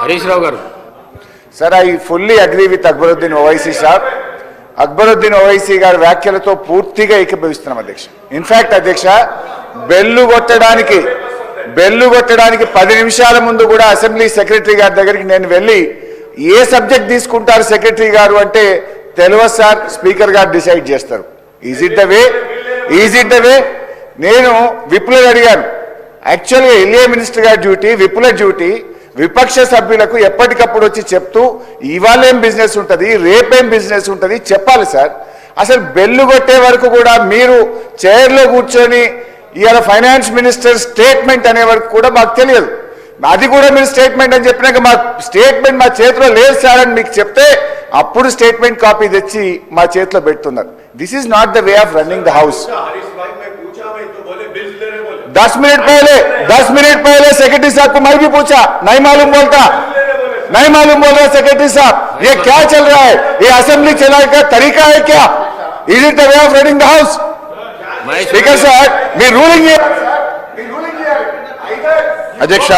హరీష్ రావు గారు. Sir, I fully agree with Akbaruddin Owaisi sir. Akbaruddin Owaisi గారి వ్యాఖ్యలతో పూర్తిగా ఏకీభవిస్తున్నాం అధ్యక్ష. ఇన్ఫాక్ట్ అధ్యక్ష, బెల్లు కొట్టడానికి 10 నిమిషాల ముందు కూడా అసెంబ్లీ సెక్రటరీ గారి దగ్గరికి నేను వెళ్ళి ఏ సబ్జెక్ట్ తీసుకుంటారు సెక్రటరీ గారు అంటే తెలియదు సార్, స్పీకర్ గారు డిసైడ్ చేస్తారు. Is it the way? నేను విప్లవ్ అడిగాను. యాక్చువల్గా ఎల్ఏ మినిస్టర్ గారి డ్యూటీ, విప్లవ డ్యూటీ విపక్ష సభ్యులకు ఎప్పటికప్పుడు వచ్చి చెప్తూ ఇవాళ ఏం బిజినెస్ ఉంటుంది, రేపేం బిజినెస్ ఉంటుంది చెప్పాలి సార్. అసలు బెల్లు కొట్టే వరకు కూడా మీరు చైర్లో కూర్చొని ఇవాళ ఫైనాన్స్ మినిస్టర్ స్టేట్మెంట్ అనే వరకు కూడా మాకు తెలియదు. అది కూడా మీరు స్టేట్మెంట్ అని చెప్పినాక మా స్టేట్మెంట్ మా చేతిలో లేదు సార్ అని మీకు చెప్తే అప్పుడు స్టేట్మెంట్ కాపీ తెచ్చి మా చేతిలో పెడుతున్నారు. This is not the way of running the house. 10 minute पहले सेक्रेटरी साहब को मैं भी पूछा, नहीं मालूम बोल रहा सेक्रेटरी साहब, ये क्या चल रहा है? ये असेंबली चलाने का तरीका है क्या? Is it the way of running the house? Speaker साहब, मी रूलिंग हियर అధ్యక్ష,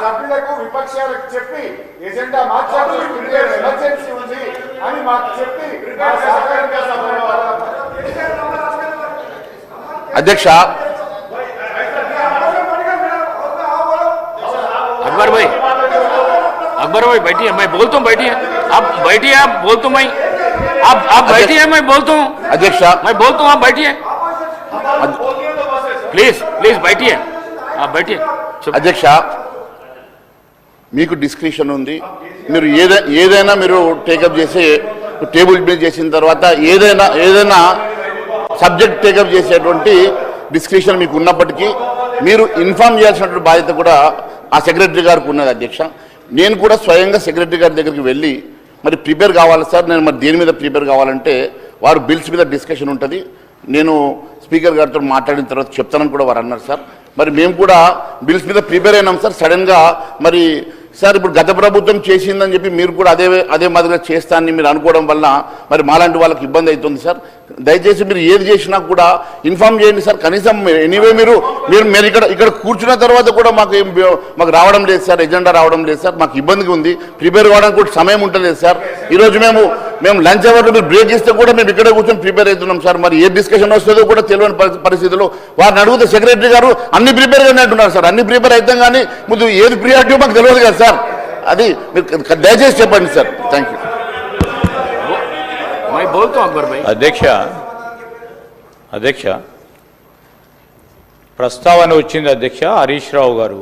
సభ్యులకు విపక్షాలకు చెప్పి ఎజెండా మార్చాల్సి ఎమర్జెన్సీ ఉంది అని మాకు చెప్పి अध्यक्ष अकबर भाई बैठिए, मैं बोलता हूँ बैठिए, आप बैठिए, आप बोलता हूँ मैं, आप बैठिए, मैं बोलता हूँ अध्यक्ष, मैं बोलता हूँ, आप बैठिए प्लीज बैठिए, आप बैठिए. అధ్యక్ష, మీకు డిస్క్రిప్షన్ ఉంది. మీరు ఏదైనా మీరు టేకప్ చేసి టేబుల్ మీద చేసిన తర్వాత ఏదైనా సబ్జెక్ట్ టేకప్ చేసేటువంటి డిస్క్రిప్షన్ మీకు ఉన్నప్పటికీ మీరు ఇన్ఫార్మ్ చేయాల్సినటువంటి బాధ్యత కూడా ఆ సెక్రటరీ గారికి ఉన్నది అధ్యక్ష. నేను కూడా స్వయంగా సెక్రటరీ గారి దగ్గరికి వెళ్ళి మరి ప్రిపేర్ కావాలి సార్, నేను మరి దేని మీద ప్రిపేర్ కావాలంటే వారు బిల్స్ మీద డిస్కషన్ ఉంటుంది, నేను స్పీకర్ గారితో మాట్లాడిన తర్వాత చెప్తానని కూడా వారు అన్నారు సార్. మరి మేము కూడా బిల్స్ మీద ప్రిపేర్ అయినాం సార్. సడన్గా మరి సార్ ఇప్పుడు గత ప్రభుత్వం చేసిందని చెప్పి మీరు కూడా అదే మాదిరిగా చేస్తానని మీరు అనుకోవడం వల్ల మరి మాలాంటి వాళ్ళకి ఇబ్బంది అవుతుంది సార్. దయచేసి మీరు ఏది చేసినా కూడా ఇన్ఫార్మ్ చేయండి సార్. కనీసం ఎనీవే మీరు ఇక్కడ కూర్చున్న తర్వాత కూడా మాకు రావడం లేదు సార్, ఎజెండా రావడం లేదు సార్. మాకు ఇబ్బందిగా ఉంది, ప్రిపేర్ కావడానికి కూడా సమయం ఉండలేదు సార్. ఈరోజు మేము లంచ్ అవర్లో మీరు బ్రేక్ ఇస్తే కూడా మేము ఇక్కడ కూర్చొని ప్రిపేర్ అవుతున్నాం సార్. మరి ఏ డిస్కషన్ వస్తుందో కూడా తెలియని పరిస్థితుల్లో వారిని అడిగితే సెక్రటరీ గారు అన్ని ప్రిపేర్ గానే అంటున్నారు సార్. అన్ని ప్రిపేర్ అవుతాం కానీ ముందు ఏది ప్రియారిటీ మాకు తెలియదు కదా సార్. అది మీరు దయచేసి చెప్పండి సార్. Thank you. అధ్యక్ష, ప్రస్తావన వచ్చింది అధ్యక్ష. హరీష్ రావు గారు